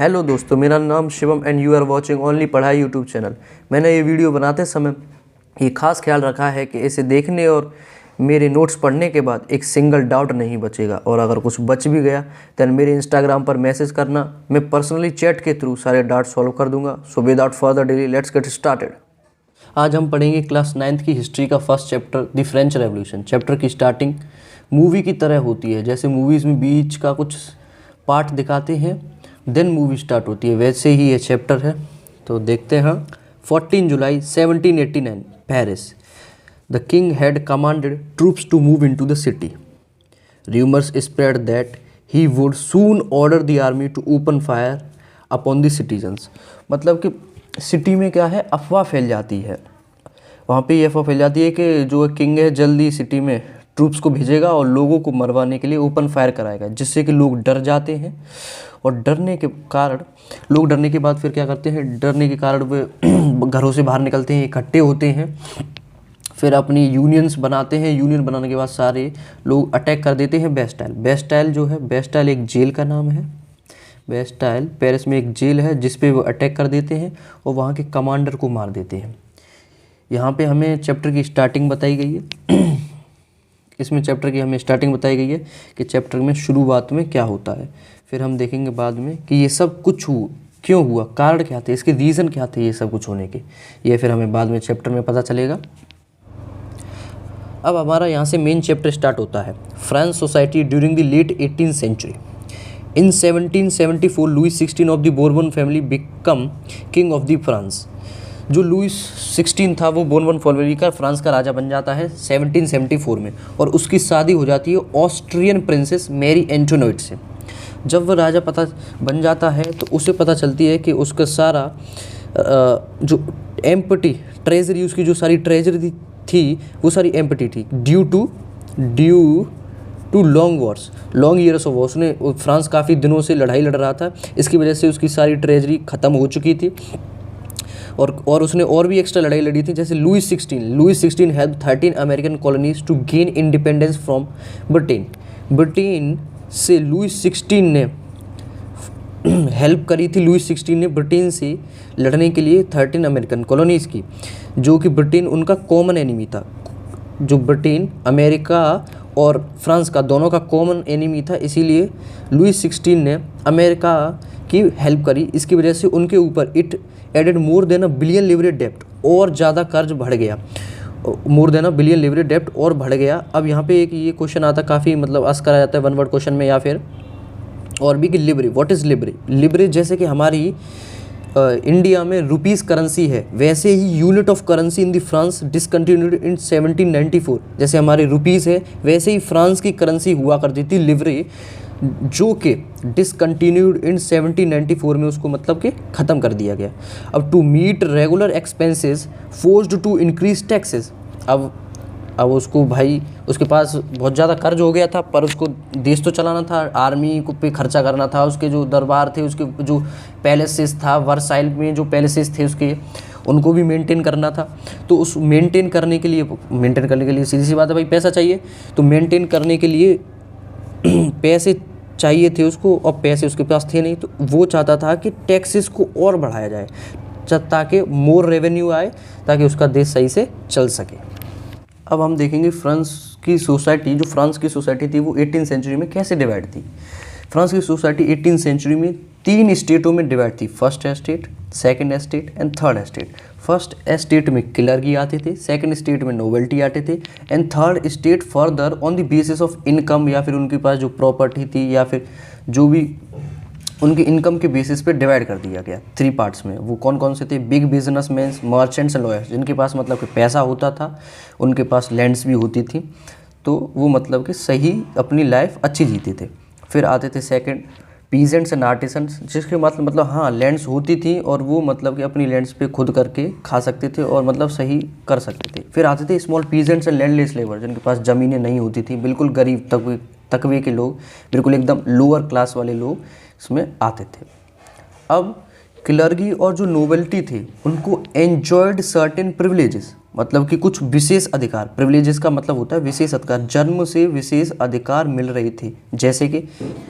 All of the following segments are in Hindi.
हेलो दोस्तों, मेरा नाम Shivam and you are watching only Padhai YouTube channel. मैंने ये वीडियो बनाते समय ये खास ख्याल रखा है कि इसे देखने और मेरे नोट्स पढ़ने के बाद एक सिंगल डाउट नहीं बचेगा, और अगर कुछ बच भी गया तो मेरे इंस्टाग्राम पर मैसेज करना, मैं पर्सनली चैट के थ्रू सारे डाउट सॉल्व कर दूंगा। So without further delay let's get started. आज हम पढ़ेंगे क्लास 9th की हिस्ट्री का first chapter the French revolution. Chapter की स्टार्टिंग मूवी की तरह होती है, जैसे मूवीज़ में बीच का कुछ पार्ट दिखाते हैं देन मूवी स्टार्ट होती है, वैसे ही ये चैप्टर है। तो देखते हैं। 14 जुलाई 1789 Paris. The king had commanded troops to move into the city. Rumours spread that he would soon order the army to open fire upon the citizens. मतलब कि सिटी में क्या है, अफवाह फैल जाती है। वहाँ पे ये अफवाह फैल जाती है कि जो किंग है जल्दी सिटी में ट्रूप्स को भेजेगा और लोगों को मरवाने के लिए ओपन फायर कराएगा, जिससे कि लोग डर जाते हैं। और डरने के बाद फिर क्या करते हैं, डरने के कारण वे घरों से बाहर निकलते हैं, इकट्ठे होते हैं, फिर अपनी यूनियंस बनाते हैं। यूनियन बनाने के बाद सारे लोग अटैक कर देते हैं बेस्टाइल। बेस्टाइल जो है, बेस्टाइल एक जेल का नाम है। बेस्टाइल पेरिस में एक जेल है जिस पे वो अटैक कर देते हैं और वहाँ के कमांडर को मार देते हैं। यहाँ पे हमें चैप्टर की स्टार्टिंग बताई गई है। इसमें चैप्टर की हमें स्टार्टिंग बताई गई है कि चैप्टर में शुरुआत में क्या होता है। फिर हम देखेंगे बाद में कि ये सब कुछ क्यों हुआ, कारण क्या थे, इसके रीज़न क्या थे ये सब कुछ होने के, ये फिर हमें बाद में चैप्टर में पता चलेगा। अब हमारा यहाँ से मेन चैप्टर स्टार्ट होता है। France society during the late 18th century. In 1774 Louis 16 of the Bourbon family become king of the France. जो लुइस 16 था वो बोर्बन फैमिली का फ्रांस का राजा बन जाता है 1774 में, और उसकी शादी हो जाती है ऑस्ट्रियन प्रिंसेस मैरी एंटोनेट से। जब वह राजा बन जाता है तो उसे पता चलती है कि उसका सारा जो एम्प्टी ट्रेजरी, उसकी जो सारी ट्रेजरी थी वो सारी एम्प्टी थी due to long years of war. उसने फ्रांस काफ़ी दिनों से लड़ाई लड़ रहा था, इसकी वजह से उसकी सारी ट्रेजरी ख़त्म हो चुकी थी। और उसने और भी एक्स्ट्रा लड़ाई लड़ी थी, जैसे Louis 16 help 13 American colonies to gain independence from Britain से लुइस 16 ने हेल्प करी थी। लुइस 16 ने ब्रिटेन से लड़ने के लिए 13 अमेरिकन कॉलोनीज़ की, जो कि ब्रिटेन उनका कॉमन एनिमी था। जो ब्रिटेन, अमेरिका और फ्रांस का दोनों का कॉमन एनिमी था, इसीलिए लुइस 16 ने अमेरिका की हेल्प करी। इसकी वजह से उनके ऊपर it added more than $1 billion leverage डेप्ट, और ज़्यादा कर्ज बढ़ गया। मोर देन $1 बिलियन लिवरेज डेप्ट और बढ़ गया। अब यहाँ पे एक ये क्वेश्चन आता, काफ़ी मतलब आस्क करा जाता है वन वर्ड क्वेश्चन में या फिर और भी, कि Libre, what is Libre. Libre जैसे कि हमारी इंडिया में रुपीज़ करेंसी है, वैसे ही unit of currency in the France discontinued इन 1794। जैसे हमारे रुपीज़ है वैसे ही फ्रांस की करेंसी हुआ करती थी लिवरे, जो कि डिसकंटिन्यूड इन 1794 में उसको मतलब कि ख़त्म कर दिया गया। अब to meet regular expenses forced to increase taxes. अब उसको भाई उसके पास बहुत ज़्यादा कर्ज हो गया था, पर उसको देश तो चलाना था, आर्मी को पे खर्चा करना था, उसके जो दरबार थे, उसके जो पैलेसेस था, वर्साइल में जो पैलेसेस थे उसके, उनको भी मेंटेन करना था। तो उस मेंटेन करने के लिए सीधी सी बात है भाई, पैसा चाहिए। तो मेंटेन करने के लिए पैसे चाहिए थे उसको, और पैसे उसके पास थे नहीं, तो वो चाहता था कि टैक्सेस को और बढ़ाया जाए ताकि मोर रेवेन्यू आए, ताकि उसका देश सही से चल सके। अब हम देखेंगे फ्रांस की सोसाइटी थी वो 18th सेंचुरी में कैसे डिवाइड थी। फ्रांस की सोसाइटी 18th सेंचुरी में 3 स्टेटों में डिवाइड थी, first estate, second estate and third estate. First estate में क्लर्की आते थे, सेकंड स्टेट में नोवेल्टी आते थे, and third state further on the basis of income, या फिर उनके पास जो प्रॉपर्टी थी या फिर जो भी उनकी इनकम के बेसिस पे डिवाइड कर दिया गया 3 पार्ट्स में। वो कौन कौन से थे, big businessman, merchants and lawyers, जिनके पास मतलब कि पैसा होता था, उनके पास लैंड्स भी होती थी, तो वो मतलब कि सही अपनी लाइफ अच्छी जीते थे। फिर आते थे सेकंड पीजेंट्स एंड आर्टिसंस, जिसके मतलब हाँ लैंड्स होती थी और वो मतलब कि अपनी लैंड्स पे खुद करके खा सकते थे और मतलब सही कर सकते थे। फिर आते थे small peasants and landless labour, जिनके पास ज़मीनें नहीं होती थी, बिल्कुल गरीब तकवे के लोग, बिल्कुल एकदम लोअर क्लास वाले लोग इसमें आते थे। अब क्लर्की और जो नोबेल्टी थे उनको एन्जॉयड सर्टेन प्रिविलेजेस, मतलब कि कुछ विशेष अधिकार, प्रिविलेजेस का मतलब होता है विशेष अधिकार, जन्म से विशेष अधिकार मिल रहे थे। जैसे कि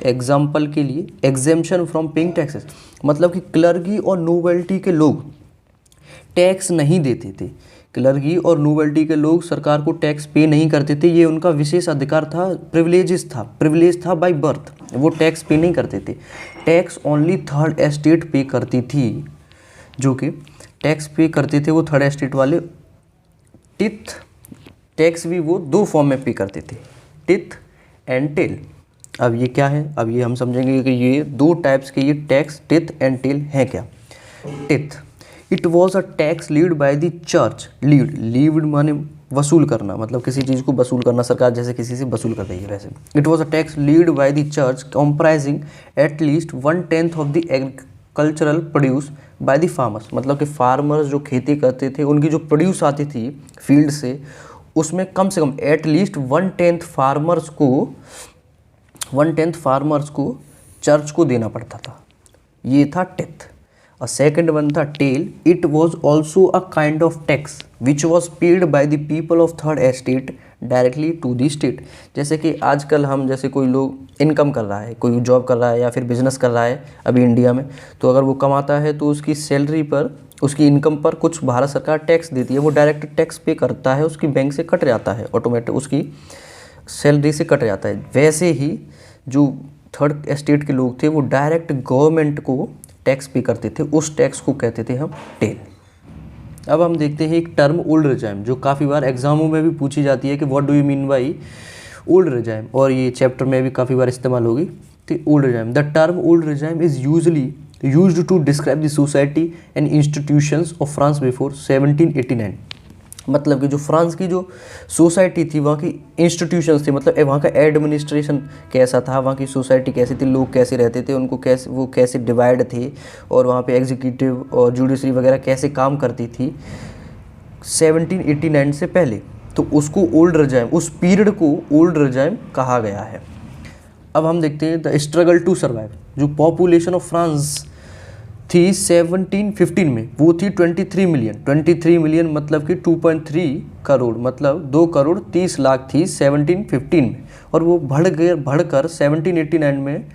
एग्जाम्पल के लिए एग्जेम्पशन फ्रॉम पेइंग टैक्सेस, मतलब कि क्लर्गी और नोबेल्टी के लोग टैक्स नहीं देते थे। क्लर्गी और नोबेल्टी के लोग सरकार को टैक्स पे नहीं करते थे, ये उनका विशेष अधिकार था, प्रिविलेज था बाय बर्थ, वो टैक्स पे नहीं करते थे। टैक्स ओनली थर्ड एस्टेट पे करती थी, जो कि टैक्स पे करते थे वो थर्ड एस्टेट वाले। टिथ टैक्स भी वो दो फॉर्म में पे करते थे, टिथ एंड टेल। अब ये क्या है, अब ये हम समझेंगे कि ये दो टाइप्स के ये टैक्स टिथ एंड टेल हैं क्या। Teeth, it was a tax lead by the church. Lead माने वसूल करना, मतलब किसी चीज़ को वसूल करना, सरकार जैसे किसी से वसूल कर रही है वैसे। It was a tax lead by the church comprising eight least 1/10 of the agricultural produce by the farmers, मतलब कि फार्मर्स जो खेती करते थे उनकी जो प्रोड्यूस आती थी फील्ड से, उसमें कम से कम एट लीस्ट 1/10 फार्मर्स को चर्च को देना पड़ता था। ये था टेथ। और सेकेंड वन था taille, it was also a kind of tax which was paid by the people of third estate directly to the state. जैसे कि आजकल हम जैसे कोई लोग इनकम कर रहा है, कोई जॉब कर रहा है या फिर बिजनेस कर रहा है अभी इंडिया में, तो अगर वो कमाता है तो उसकी सैलरी पर, उसकी इनकम पर कुछ भारत सरकार टैक्स देती है, वो डायरेक्ट टैक्स पे करता है, उसकी बैंक से कट जाता है, ऑटोमेटिक उसकी सैलरी से कट जाता है। वैसे ही जो थर्ड एस्टेट के लोग थे वो डायरेक्ट गवर्नमेंट को टैक्स पे करते थे, उस टैक्स को कहते थे हम टेल। अब हम देखते हैं एक टर्म ओल्ड रिजाइम, जो काफ़ी बार एग्जामों में भी पूछी जाती है कि what do you mean by old regime, और ये चैप्टर में भी काफ़ी बार इस्तेमाल होगी। तो old regime, the term old regime is usually used to describe the society and institutions of France before 1789। मतलब कि जो फ्रांस की जो सोसाइटी थी, वहाँ की इंस्टीट्यूशंस थे, मतलब वहाँ का एडमिनिस्ट्रेशन कैसा था, वहाँ की सोसाइटी कैसी थी, लोग कैसे रहते थे, उनको कैसे वो कैसे डिवाइड थे, और वहाँ पे एग्जीक्यूटिव और जुडिशरी वगैरह कैसे काम करती थी 1789 से पहले, तो उसको ओल्ड रिजाइम, उस पीरियड को ओल्ड रिजाइम कहा गया है। अब हम देखते हैं द स्ट्रगल टू सर्वाइव। जो पॉपुलेशन ऑफ फ्रांस थी 1715 में, वो थी 23 मिलियन, मतलब कि 2.3 करोड़, मतलब 2 करोड़ 30 लाख थी 1715 में, और वो बढ़कर 1789 में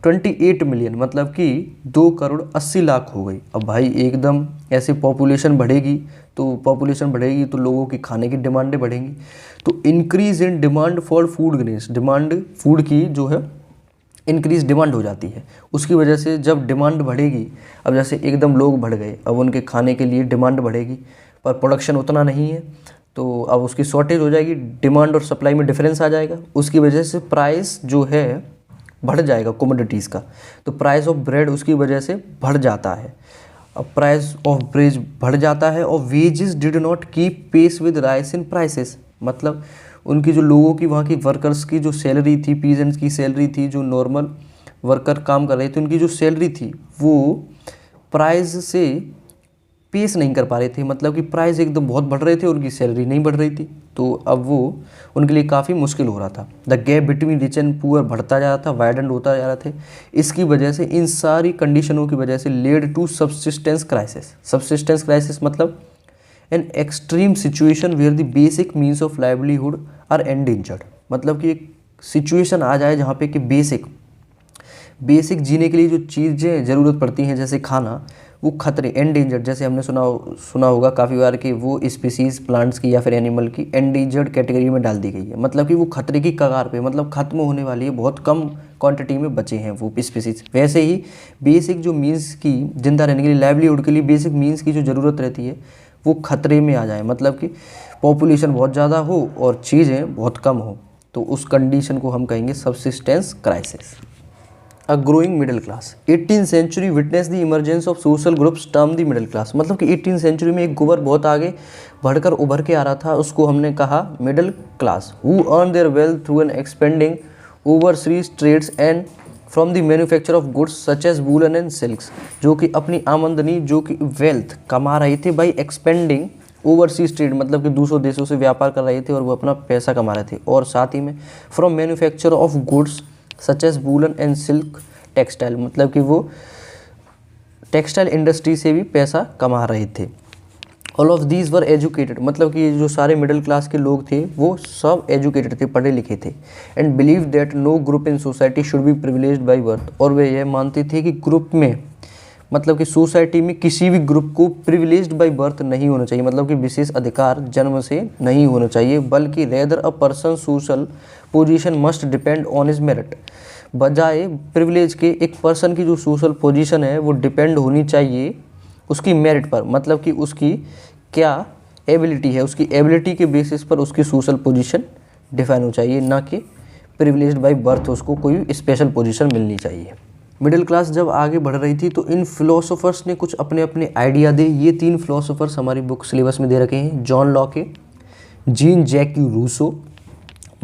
28 मिलियन, मतलब कि 2 करोड़ 80 लाख हो गई। अब भाई एकदम ऐसे पॉपुलेशन बढ़ेगी तो लोगों की खाने की डिमांडें बढ़ेंगी, तो increase in demand for food grains, demand food की जो है इंक्रीज डिमांड हो जाती है। उसकी वजह से जब डिमांड बढ़ेगी, अब जैसे एकदम लोग बढ़ गए, अब उनके खाने के लिए डिमांड बढ़ेगी, पर प्रोडक्शन उतना नहीं है, तो अब उसकी शॉर्टेज हो जाएगी, डिमांड और सप्लाई में डिफरेंस आ जाएगा, उसकी वजह से प्राइस जो है बढ़ जाएगा कमोडिटीज़ का, तो प्राइस ऑफ ब्रेड उसकी वजह से बढ़ जाता है। अब प्राइस ऑफ ब्रेड बढ़ जाता है, और wages did not keep pace with rise in prices, मतलब उनकी जो लोगों की, वहाँ की वर्कर्स की जो सैलरी थी, पीजेंट्स की सैलरी थी, जो नॉर्मल वर्कर काम कर रहे थे, उनकी जो सैलरी थी वो प्राइस से पेस नहीं कर पा रहे थे, मतलब कि प्राइस एकदम बहुत बढ़ रहे थे, उनकी सैलरी नहीं बढ़ रही थी, तो अब वो उनके लिए काफ़ी मुश्किल हो रहा था। The gap between rich and poor बढ़ता जा रहा था, वाइडेंड होता जा रहा था। इसकी वजह से, इन सारी कंडीशनों की वजह से लेड टू सब्सिस्टेंस क्राइसिस मतलब an extreme situation where the basic means of livelihood are endangered, मतलब कि एक सिचुएशन आ जाए जहाँ पे कि बेसिक जीने के लिए जो चीज़ें ज़रूरत पड़ती हैं, जैसे खाना, वो खतरे, एंडेंजर्ड, जैसे हमने सुना होगा काफ़ी बार कि वो स्पीसीज़ प्लांट्स की या फिर एनिमल की एंडेंजर्ड कैटेगरी में डाल दी गई है, मतलब कि वो खतरे की कगार पे, मतलब ख़त्म होने वाली है, बहुत कम क्वांटिटी में बचे हैं वो स्पीसीज़। वैसे ही बेसिक जो मीन्स की, जिंदा रहने के लिए, लाइवलीहुड के लिए बेसिक मीन्स की जो ज़रूरत रहती है वो खतरे में आ जाए, मतलब कि पॉपुलेशन बहुत ज़्यादा हो और चीज़ें बहुत कम हो, तो उस कंडीशन को हम कहेंगे subsistence crisis. A growing middle class, 18th century witness the emergence of social groups term the middle class, मतलब कि 18th सेंचुरी में एक ग्रुप बहुत आगे बढ़कर उभर के आ रहा था, उसको हमने कहा middle class, who earn their wealth through an expanding overseas trades and from the manufacture of goods such as woollen and silks, जो कि अपनी आमदनी, जो कि वेल्थ कमा रहे थे बाई एक्सपेंडिंग ओवरसीज ट्रेड, मतलब कि दूसरों देशों से व्यापार कर रहे थे और वो अपना पैसा कमा रहे थे, और साथ ही में from manufacture of goods such as woollen and silk textile, मतलब कि वो टेक्सटाइल इंडस्ट्री से भी पैसा कमा रहे थे। All of these were educated, मतलब कि जो सारे मिडिल क्लास के लोग थे वो सब एजुकेटेड थे, पढ़े लिखे थे। And believe that no group in society should be privileged by birth, और वे यह मानते थे कि ग्रुप में, मतलब कि सोसाइटी में किसी भी ग्रुप को प्रिविलेज्ड बाय बर्थ नहीं होना चाहिए, मतलब कि विशेष अधिकार जन्म से नहीं होना चाहिए, बल्कि rather a person social position must depend on his merit. बजाय प्रिविलेज के एक पर्सन की जो सोशल पोजीशन है वो डिपेंड होनी चाहिए उसकी मेरिट पर, मतलब कि उसकी क्या एबिलिटी है, उसकी एबिलिटी के बेसिस पर उसकी सोशल पोजीशन डिफाइन हो चाहिए, ना कि प्रिविलेज्ड बाय बर्थ उसको कोई स्पेशल पोजीशन मिलनी चाहिए। मिडिल क्लास जब आगे बढ़ रही थी तो इन फिलोसोफर्स ने कुछ अपने अपने आइडिया दे। ये 3 फिलोसोफर्स हमारी बुक सिलेबस में दे रखे हैं, John Locke, Jean Jacques Rousseau,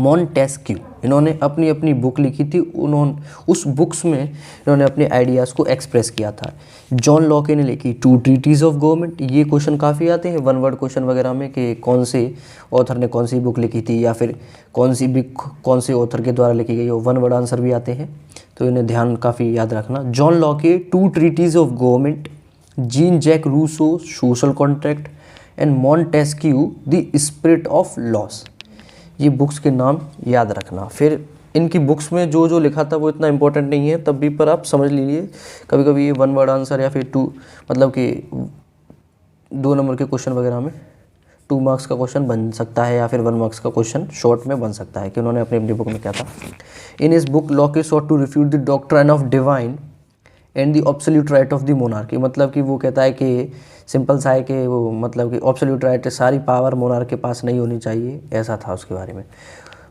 Montesquieu. इन्होंने अपनी अपनी बुक लिखी थी, उन्होंने उस बुक्स में इन्होंने अपने आइडियाज़ को एक्सप्रेस किया था। जॉन लॉके ने लिखी 2 ट्रीटीज ऑफ गवर्नमेंट। ये क्वेश्चन काफ़ी आते हैं 1 वर्ड क्वेश्चन वगैरह में कि कौन से ऑथर ने कौन सी बुक लिखी थी, या फिर कौन सी बुक कौन से ऑथर के द्वारा लिखी गई हो, 1 वर्ड आंसर भी आते हैं, तो इन्हें ध्यान काफ़ी याद रखना। John Locke 2 treatise of government, Jean Jacques Rousseau social contract, and Montesquieu the spirit of laws. ये बुक्स के नाम याद रखना। फिर इनकी बुक्स में जो जो लिखा था वो इतना इंपॉर्टेंट नहीं है, तब भी पर आप समझ लीजिए, कभी कभी ये 1 वर्ड आंसर या फिर 2 मतलब कि 2 नंबर के क्वेश्चन वगैरह में 2 मार्क्स का क्वेश्चन बन सकता है, या फिर 1 मार्क्स का क्वेश्चन शॉर्ट में बन सकता है कि उन्होंने अपनी अपनी बुक में क्या था। इन इस book Locke sought to refute the doctrine of divine and the absolute right of the monarchy, मतलब कि वो कहता है कि सिंपल सा है कि वो मतलब कि ऑब्सोल्यूट राइट, सारी पावर मोनार्क के पास नहीं होनी चाहिए, ऐसा था उसके बारे में।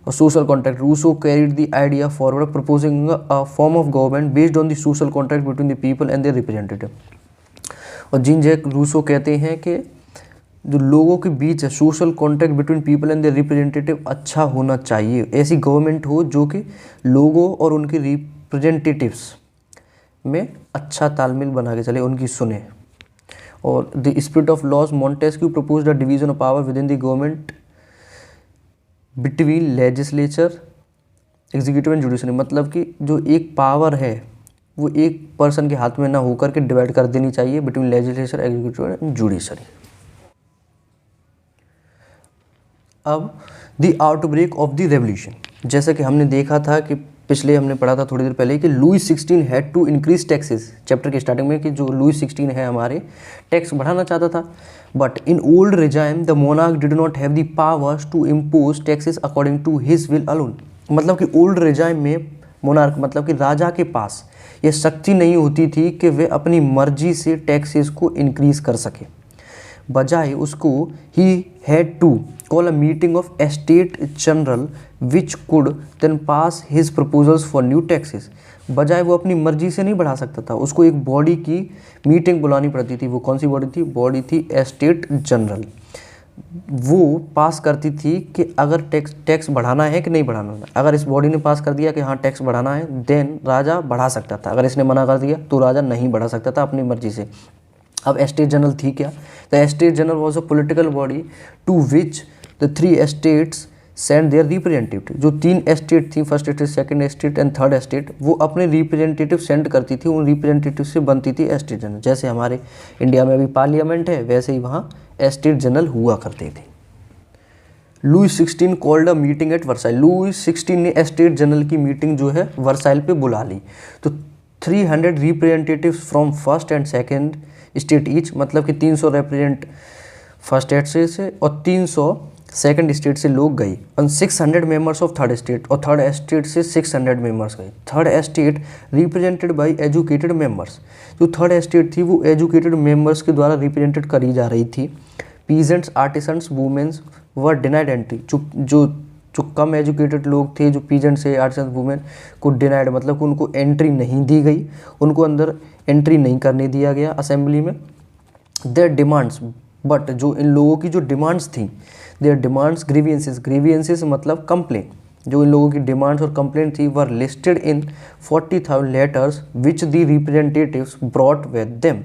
और social contract, Rousseau carried the idea forward proposing a form of government based on the social contract between the people and their representative. और जीन जैक रूसो कहते हैं कि जो लोगों के बीच है social contract between people and their representative अच्छा होना चाहिए, ऐसी गवर्नमेंट हो जो कि लोगों और उनके रिप्रेजेंटेटिव्स में अच्छा तालमेल बना के चले, उनकी सुने। और the spirit of loss, Montesquieu proposed a division of power with in the government between legislature, executive and judiciary, मतलब कि जो एक पावर है वो एक पर्सन के हाथ में ना होकर के डिवाइड कर देनी चाहिए between legislature, executive and judiciary. अब the outbreak of the revolution, जैसा कि हमने देखा था कि पिछले हमने पढ़ा था थोड़ी देर पहले कि Louis 16 had to increase taxes, chapter के स्टार्टिंग में, कि जो लुई 16 है हमारे टैक्स बढ़ाना चाहता था। But in old regime the monarch did not have the powers to impose taxes according to his will alone, मतलब कि ओल्ड रिजाइम में मोनार्क मतलब कि राजा के पास यह शक्ति नहीं होती थी कि वे अपनी मर्जी से टैक्सेस को इंक्रीज कर सके। बजाय उसको ही had to call a meeting of estate general which could then pass his proposals for new taxes. बजाय वो अपनी मर्जी से नहीं बढ़ा सकता था, उसको एक बॉडी की मीटिंग बुलानी पड़ती थी। वो कौन सी बॉडी थी? बॉडी थी एस्टेट जनरल। वो पास करती थी कि अगर टैक्स बढ़ाना है कि नहीं बढ़ाना है। अगर इस बॉडी ने पास कर दिया कि हाँ टैक्स बढ़ाना है, देन राजा बढ़ा सकता था। अगर इसने मना कर दिया तो राजा नहीं बढ़ा सकता था अपनी मर्जी से। अब एस्टेट जनरल थी क्या? The estate general was a political body to which the 3 estates send their representative. जो 3 एस्टेट थी, first estate, second estate and third estate, वो अपने रिप्रेजेंटेटिव सेंड करती थी। उन रिप्रेजेंटेटिव से बनती थी एस्टेट जनरल। जैसे हमारे इंडिया में अभी पार्लियामेंट है, वैसे ही वहाँ एस्टेट जनरल हुआ करते थे। Louis 16 called a meeting at Versailles. Louis 16 ने एस्टेट जनरल की मीटिंग जो है वर्साइल पे बुला ली। तो 300 representatives from first and second state each, मतलब कि 300 रिप्रेजेंट फर्स्ट स्टेट से और 300 सेकंड स्टेट से लोग गए। और 600 मेंबर्स ऑफ थर्ड स्टेट, और थर्ड स्टेट से 600 मेंबर्स गए। Third state represented by educated members. जो थर्ड स्टेट थी वो एजुकेटेड मेंबर्स के द्वारा रिप्रेजेंटेड करी जा रही थी। पीजेंट्स, आर्टिसंस, वुमेन्स वर डिनाइड एंट्री। जो कम एजुकेटेड लोग थे, जो पीजेंट्स है, आर्टिसंस, वुमेन को डिनाइड मतलब कि उनको एंट्री नहीं दी गई, उनको अंदर एंट्री नहीं करने दिया गया असेंबली में। देयर डिमांड्स, बट जो इन लोगों की जो डिमांड्स थी, देयर डिमांड्स, ग्रीवियंसेस मतलब कंप्लेन, जो इन लोगों की डिमांड्स और कंप्लेंट थी were listed in 40,000 letters which the representatives brought with them.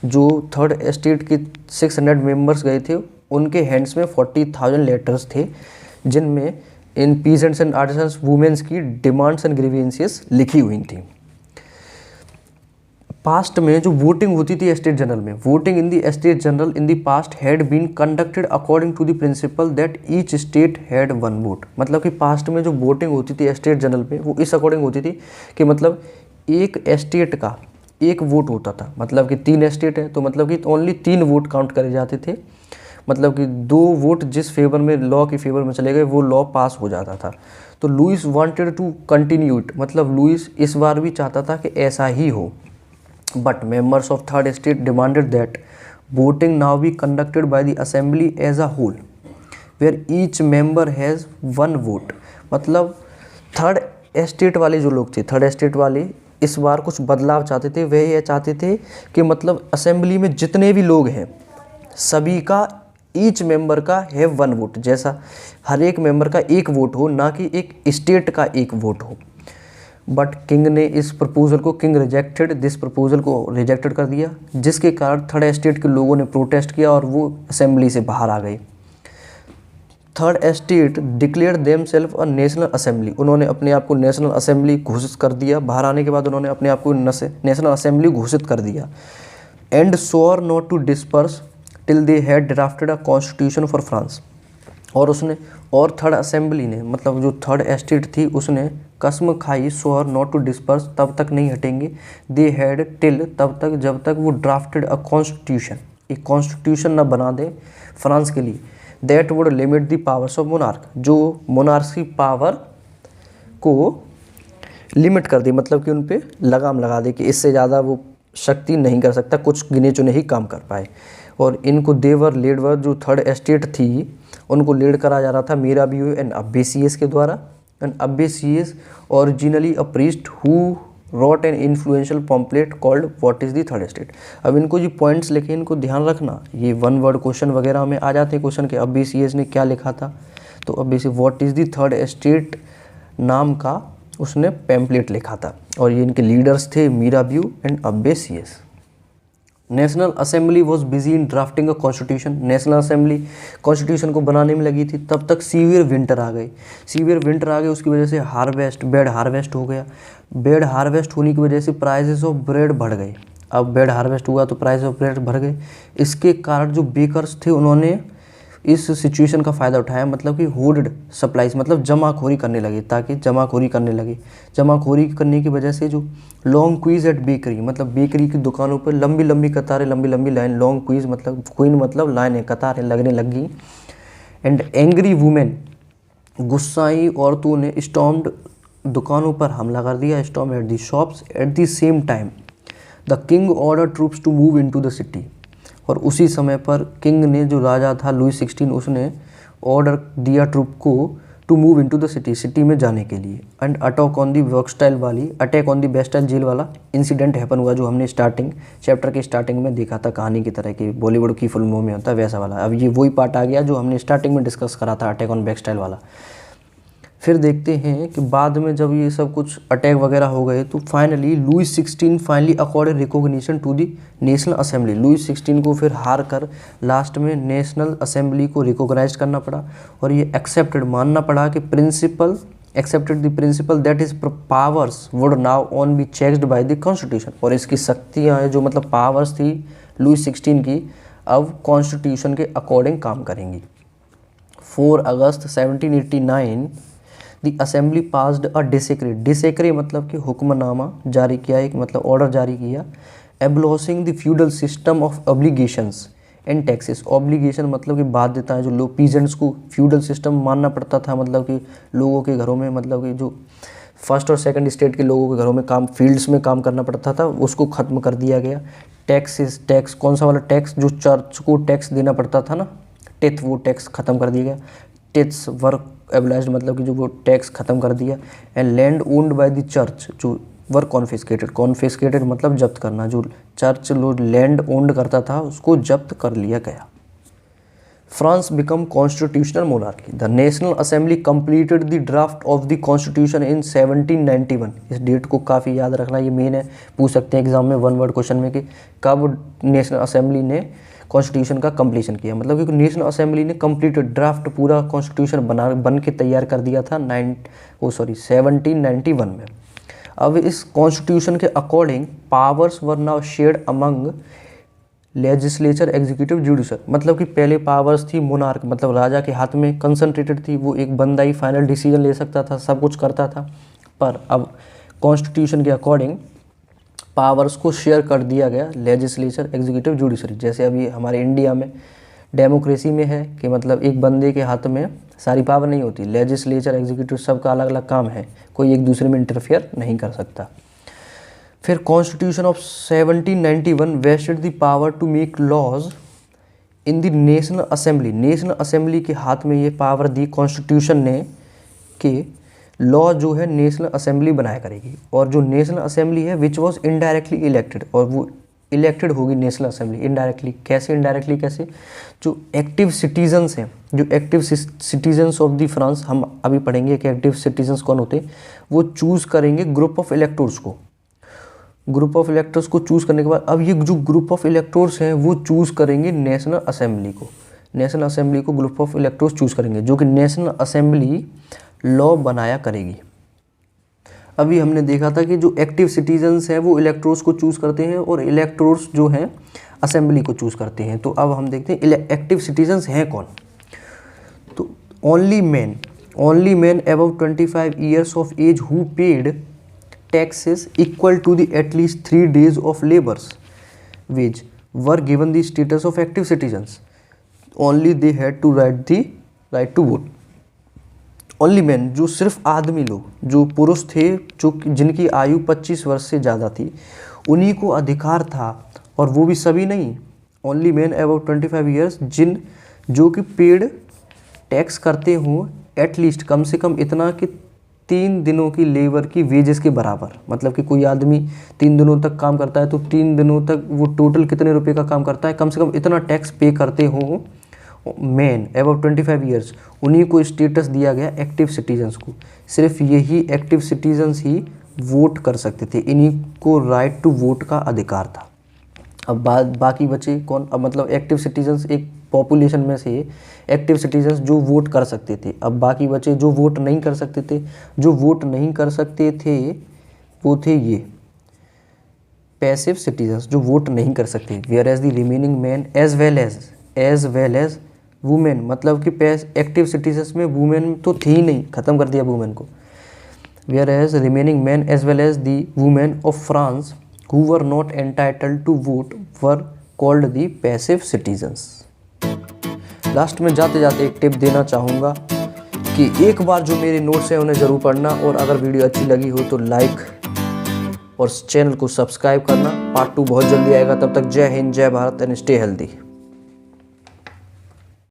जो थर्ड स्टेट के 600 मेंबर्स गए थे, उनके हैंड्स में 40,000 लेटर्स थे जिनमें in peasants and artisans, womens की डिमांड्स एंड ग्रीवियंसेस लिखी हुई थी। पास्ट में जो वोटिंग होती थी स्टेट जनरल में, voting in the state general in the past had been conducted according to the principle that each state had one vote. मतलब कि पास्ट में जो वोटिंग होती थी स्टेट जनरल में वो इस अकॉर्डिंग होती थी कि मतलब एक स्टेट का एक वोट होता था। मतलब कि 3 स्टेट है तो मतलब कि ओनली 3 वोट काउंट करे जाते थे। मतलब कि 2 वोट जिस फेवर में लॉ के फेवर में चले गए वो लॉ पास हो जाता था। तो Louis wanted to continue it, मतलब लुइस इस बार भी चाहता था कि ऐसा ही हो। But members of third state demanded that voting now be conducted by the assembly as a whole, where each member has one vote। मतलब थर्ड स्टेट वाले जो लोग थे, थर्ड स्टेट वाले इस बार कुछ बदलाव चाहते थे। वे ये चाहते थे कि मतलब असेंबली में जितने भी लोग हैं सभी का ईच मेंबर का है 1 वोट, जैसा हर एक मेंबर का 1 वोट हो, ना कि एक स्टेट का 1 वोट हो। बट किंग ने इस प्रपोजल को रिजेक्टेड दिस प्रपोजल को रिजेक्टेड कर दिया, जिसके कारण थर्ड स्टेट के लोगों ने प्रोटेस्ट किया और वो असेंबली से बाहर आ गए। Third state declare themselves a national assembly, उन्होंने अपने आप को नेशनल असेंबली घोषित कर दिया। बाहर आने के बाद उन्होंने अपने आप को नेशनल असेंबली घोषित कर दिया। And swore not to disperse till they had drafted a constitution for France. और उसने और थर्ड असेंबली ने, मतलब जो थर्ड स्टेट थी, उसने कसम खाई श्योर नॉट टू डिस्पर्स, तब तक नहीं हटेंगे। दे हैड टिल, तब तक जब तक वो ड्राफ्टेड अ कॉन्स्टिट्यूशन, एक कॉन्स्टिट्यूशन ना बना दे फ्रांस के लिए, that would limit the powers of monarch, जो मोनार्क की पावर को लिमिट कर दे, मतलब कि उन पे लगाम लगा दे कि इससे ज़्यादा वो शक्ति नहीं कर सकता, कुछ गिने चुने ही काम कर पाए। और इनको देवर लेडवर, जो थर्ड स्टेट थी उनको लीड करा जा रहा था मीराबियो एंड अब्बेसियस के द्वारा। And Abbe Sieyes originally a priest who wrote an influential pamphlet called what is the third state. अब इनको जो पॉइंट्स लिखे इनको ध्यान रखना, ये 1 वर्ड क्वेश्चन वगैरह में आ जाते हैं क्वेश्चन के। अब्बेसियस ने क्या लिखा था, तो Abbe Sieyes what is the third state नाम का उसने पैम्पलेट लिखा था, और ये इनके लीडर्स थे Mirabeau and Abbe Sieyes. National assembly was busy in drafting a constitution, national assembly constitution को बनाने में लगी थी। तब तक सीवियर विंटर आ गए, सीवियर विंटर आ गए, उसकी वजह से हार्वेस्ट, बेड हार्वेस्ट हो गया। बेड हार्वेस्ट होने की वजह से प्राइसेस ऑफ ब्रेड बढ़ गए। अब बेड हार्वेस्ट हुआ तो प्राइस ऑफ ब्रेड बढ़ गए। इसके कारण जो बेकर्स थे उन्होंने इस सिचुएशन का फ़ायदा उठाया, मतलब कि होल्ड सप्लाईज, मतलब जमाखोरी करने लगे, ताकि जमाखोरी करने लगे। जमाखोरी करने की वजह से जो लॉन्ग क्वीज एट बेकरी, मतलब बेकरी की दुकानों पर लंबी लंबी कतारें, लंबी लंबी लाइन, लॉन्ग क्वीज मतलब क्वीन मतलब लाइनें, कतारें लगने लग गई। एंड एंग्री वुमेन, गुस्साई औरतों ने स्टॉम्ड, दुकानों पर हमला कर दिया, storm at the shops. At the same time the king order troops to move into the city, और उसी समय पर किंग ने, जो राजा था लुई 16, उसने ऑर्डर दिया ट्रूप को to move into the city, city में जाने के लिए। And attack on the Bastille वाली, attack on the Bastille jail वाला इंसिडेंट हैपन हुआ, जो हमने स्टार्टिंग चैप्टर के स्टार्टिंग में देखा था, कहानी की तरह की बॉलीवुड की फिल्मों में होता है वैसा वाला। अब ये वही पार्ट आ गया जो हमने स्टार्टिंग में डिस्कस करा था, अटैक ऑन वेस्टाइल वाला। फिर देखते हैं कि बाद में जब ये सब कुछ अटैक वगैरह हो गए तो finally Louis 16 finally accorded recognition to the national assembly. Louis 16 को फिर हार कर लास्ट में नेशनल असेंबली को रिकॉग्नाइज करना पड़ा, और ये एक्सेप्टेड, मानना पड़ा कि principle accepted the principle that his powers would now on be checked by the constitution. और इसकी शक्तियाँ हैं, जो मतलब पावर्स थी लुई 16 की, अब कॉन्स्टिट्यूशन के अकॉर्डिंग काम करेंगी। 4 अगस्त 1789 दी असेंबली पास्ड अ डिसेक्रे, डिसेक्रे मतलब कि हुक्मनामा जारी किया, एक मतलब ऑर्डर जारी किया। Abolishing the feudal system of obligations and taxes, obligation मतलब कि बाध्यताएं, जो लोग पीजेंट्स को फ्यूडल सिस्टम मानना पड़ता था, मतलब कि लोगों के घरों में, मतलब कि जो फर्स्ट और सेकंड स्टेट के लोगों के घरों में काम, फील्ड्स में काम करना पड़ता था, उसको ख़त्म कर दिया गया। टैक्सेस, टैक्स कौन सा वाला टैक्स, जो चर्च को टैक्स देना पड़ता था ना, टेथ, वो टैक्स ख़त्म कर दिया गया। टेथ्स वर्क एबलाइज्ड मतलब कि जो वो टैक्स ख़त्म कर दिया। And land owned by the church जो वर कॉन्फिस्केटेड, कॉन्फिस्केटेड मतलब जब्त करना, जो चर्च लोग लैंड ओन्ड करता था उसको जब्त कर लिया गया। France become constitutional monarchy, the national assembly completed the draft of the constitution in 1791। इस डेट को काफ़ी याद रखना, ये मेन है, पूछ सकते हैं एग्जाम में 1 वर्ड क्वेश्चन में कि कब नेशनल असेंबली ने कॉन्स्टिट्यूशन का कंप्लीशन किया। मतलब कि नेशनल असेंबली ने कंप्लीटेड ड्राफ्ट, पूरा कॉन्स्टिट्यूशन बन के तैयार कर दिया था 1791 में। अब इस कॉन्स्टिट्यूशन के according powers were now shared among legislature, executive, judicial. मतलब कि पहले पावर्स थी मोनार्क मतलब राजा के हाथ में कंसंट्रेटेड थी, वो एक बंदा ही फाइनल डिसीजन ले सकता था, सब कुछ करता था। पर अब कॉन्स्टिट्यूशन के अकॉर्डिंग पावर्स को शेयर कर दिया गया लेजिस्लेचर, एग्जीक्यूटिव, जुडिशरी। जैसे अभी हमारे इंडिया में डेमोक्रेसी में है कि मतलब एक बंदे के हाथ में सारी पावर नहीं होती, लेजिस्लेचर, एग्जीक्यूटिव सबका अलग अलग काम है, कोई एक दूसरे में इंटरफेयर नहीं कर सकता। फिर constitution of 1791 vested the power to make laws in the national assembly. National assembly के हाथ में ये पावर दी कॉन्स्टिट्यूशन ने कि लॉ जो है नेशनल असेंबली बनाया करेगी, और जो नेशनल असेंबली है विच वॉज इनडायरेक्टली इलेक्टेड, और वो इलेक्टेड होगी नेशनल असेंबली इनडायरेक्टली। कैसे इनडायरेक्टली, कैसे? जो एक्टिव सिटीजन्स हैं, जो active citizens of the France, हम अभी पढ़ेंगे कि एक्टिव सिटीजन्स कौन होते हैं, वो चूज़ करेंगे ग्रुप ऑफ इलेक्टोर्स को। ग्रुप ऑफ इलेक्टर्स को चूज़ करने के बाद अब ये जो ग्रुप ऑफ इलेक्टोर्स हैं वो चूज़ करेंगे नेशनल असेंबली को। नेशनल असेंबली को ग्रुप ऑफ इलेक्टोर्स चूज़ करेंगे, जो कि नेशनल असेंबली लॉ बनाया करेगी। अभी हमने देखा था कि जो एक्टिव सिटीजन्स हैं वो इलेक्टोर्स को चूज़ करते हैं और इलेक्टोर्स जो हैं असेंबली को चूज़ करते हैं। तो अब हम देखते हैं एक्टिव सिटीजन्स हैं कौन। तो only man above 25 years of age who paid taxes equal to the at least 3 days of labor's wage were given the status of active citizens. Only they had to right to vote. Only men, जो सिर्फ आदमी लोग, जो पुरुष थे, जो जिनकी आयु 25 वर्ष से ज़्यादा थी, उन्हीं को अधिकार था, और वो भी सभी नहीं। ओनली मैन अबव 25 ईयर्स जो कि पेड टैक्स करते हों एटलीस्ट कम से कम इतना कि 3 दिनों की लेबर की वेजेस के बराबर। मतलब कि कोई आदमी 3 दिनों तक काम करता है तो 3 दिनों तक वो टोटल कितने रुपए का काम करता है, कम से कम इतना टैक्स पे करते हो मैन अबव 25 ईयर्स, उन्हीं को स्टेटस दिया गया एक्टिव सिटीजन्स को। सिर्फ यही एक्टिव सिटीजन्स ही वोट कर सकते थे, इन्हीं को राइट टू वोट का अधिकार था। अब बाकी बचे कौन? अब मतलब एक्टिव सिटीजन्स एक पॉपुलेशन में से एक्टिव सिटीजन्स जो वोट कर सकते थे। अब बाकी बचे जो वोट नहीं कर सकते थे। जो वोट नहीं कर सकते थे वो थे ये पैसिव सिटीजन्स, जो वोट नहीं कर सकते। Whereas the remaining man as well as women, मतलब कि एक्टिव सिटीजन्स में वुमेन तो थी ही नहीं, ख़त्म कर दिया वुमेन को। Whereas remaining man as well as the women of France who were not entitled to vote were called the passive citizens. Last में जाते जाते एक टिप देना चाहूँगा कि एक बार जो मेरे नोट्स हैं उन्हें ज़रूर पढ़ना, और अगर वीडियो अच्छी लगी हो तो लाइक और चैनल को सब्सक्राइब करना। पार्ट 2 बहुत जल्दी आएगा। तब तक जय हिंद, जय भारत एंड स्टे हेल्दी।